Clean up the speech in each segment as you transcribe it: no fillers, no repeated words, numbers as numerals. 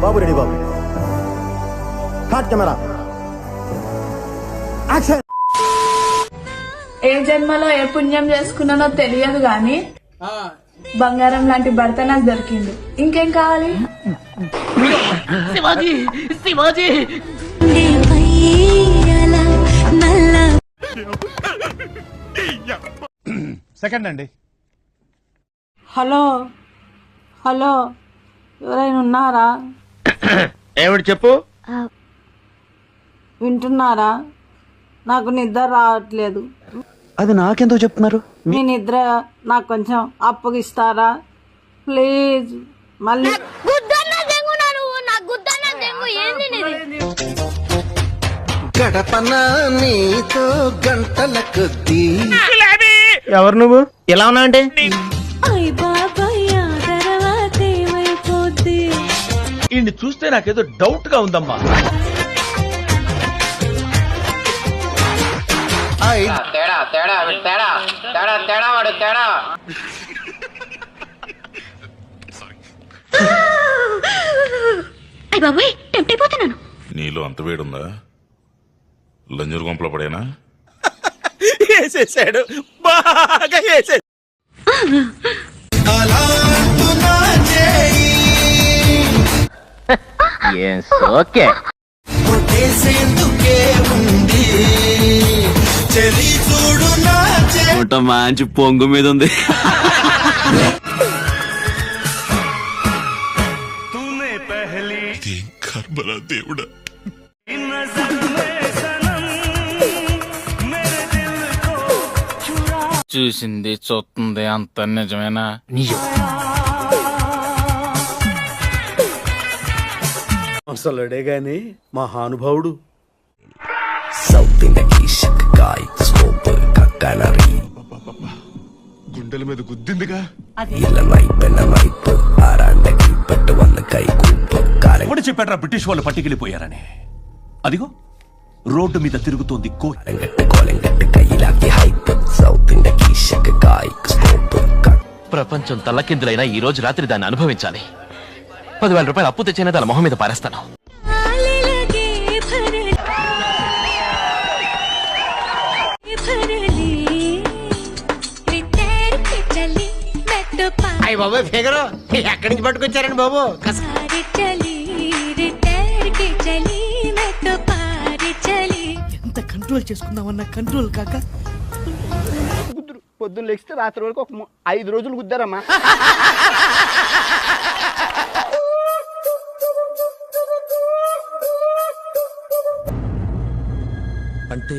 బాబు ready బాబు. Cut camera action. ఏ జన్మలో ఏ పుణ్యం చేసుకున్నానో తెలియదు గాని బంగారం లాంటి భర్త నాకు దొరికింది. ఇంకేం కావాలి? శివాజీ శివాజీ సెకండ్ అండి. హలో హలో, ఎవరైనా ఉన్నారా? ఏమిటి చెప్పు. వింటున్నారా? నాకు నిద్ర రావట్లేదు. అది నాకెందుకు చెప్తున్నారు? మీ నిద్ర నాకు కొంచెం అప్పగిస్తారా ప్లీజ్? మళ్ళీ గడపన నీతో గంటల కొద్దీ. ఎవరు నువ్వు? ఎలా ఉన్నా అంటే ఈయన్ని చూస్తే నాకేదో డౌట్ గా ఉందమ్మా. తేడా తేడా తేడా తేడా తేడా వాడు తేడా. అయ్య బాబాయ్, టెంప్ట్ అయిపోతున్నాను. నీలో అంత వేడుందా? లంజూరు గుంపలో పడేనా? వేసేసాడు, బాగా వేసాడు. ఓకే మంచి పొంగు మీద ఉంది. కర్బలా దేవుడా. చూసింది చూస్తుంది అంత నిజమేనా? అసలుడే గాని మహానుభావుడు. గుండెల మీద గుద్దిందిగా. ఎవడు చెప్పాడ్రా బ్రిటిష్ వాళ్ళు పట్టుకెళ్ళిపోయారని? అదిగో రోడ్డు మీద తిరుగుతోంది ప్రపంచం తల్లకిందులైనా ఈ రోజు రాత్రి దాన్ని అనుభవించాలి. 10,000 రూపాయలు అప్పు తెచ్చైనా దాని మొహం మీద పారేస్తాను. అయ్య బాబు ఫిగరు ఎక్కడి నుంచి పట్టుకొచ్చారండి బాబు? ఎంత కంట్రోల్ చేసుకుందామన్నా కంట్రోల్ కాక పొద్దున్న లెగిస్తే రాత్రి వరకు ఒక 5 రోజులు గుద్దారమ్మా. అంటే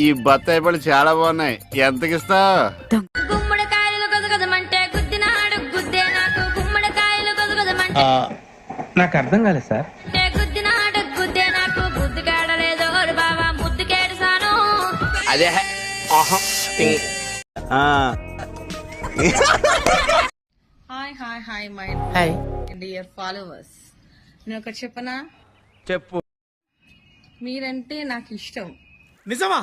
ఈ బత్తాయి పళ్ళు చాలా బాగున్నాయి. ఎంతకిస్తా? గుమ్మడికాయలు గదగదమంటే గుద్దినాడు గుద్దే నాకు. గుమ్మడికాయలు గదగదమంటే నాకు అర్థం కాలేదు సార్. గుద్దినాడు గుద్దే నాకు. గుద్దుకాడలేదో బాబా ముద్దుకేడుసాను. అదే hi hi hi my dear followers, నేను ఒకటి చెప్పనా? చెప్పు. మీరంటే నాకు ఇష్టం నిజమా?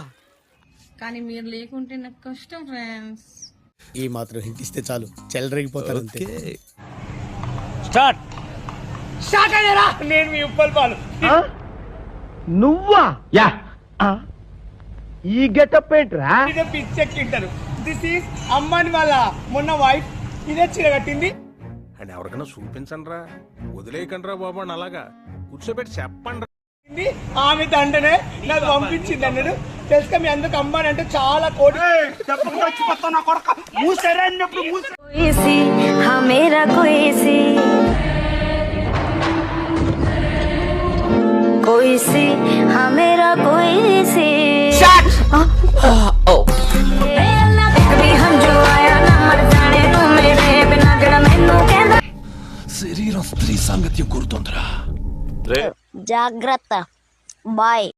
కానీ మీరు లేకుంటే నాకు కష్టం ఫ్రెండ్స్. ఈ మాత్రం హింట్ ఇస్తే చాలు, చెలరేగిపోతారు అంతే. స్టార్ట్ స్టార్ట్ అయ్యారా? నేను మీ ఉప్పల్ పాలు. నువ్వా? యా ఈ గెటప్ ఏంట్రా? ఇదే పిచ్చెక్కింటారు. దిస్ ఈస్ అమ్మని వాళ్ళ మొన్న వైఫ్ ఇదే చీర కట్టింది. అని ఎవరికైనా చూపించండి రా, వదిలేయకండి రా బాబు అని అలాగా కూర్చోబెట్టి చెప్పండి. ఆమె తండ్రినే నాకు పంపించింది అన్నాడు. తెలుసుక మీ అందరికి అమ్మాని అంటే చాలా కోటి చెప్పకపోతే నా కొడుకు మూసారే అన్నప్పుడు శరీరం స్త్రీ సాంగత్యం కోరుతోందిరా. జాగ్రత్త, బాయ్.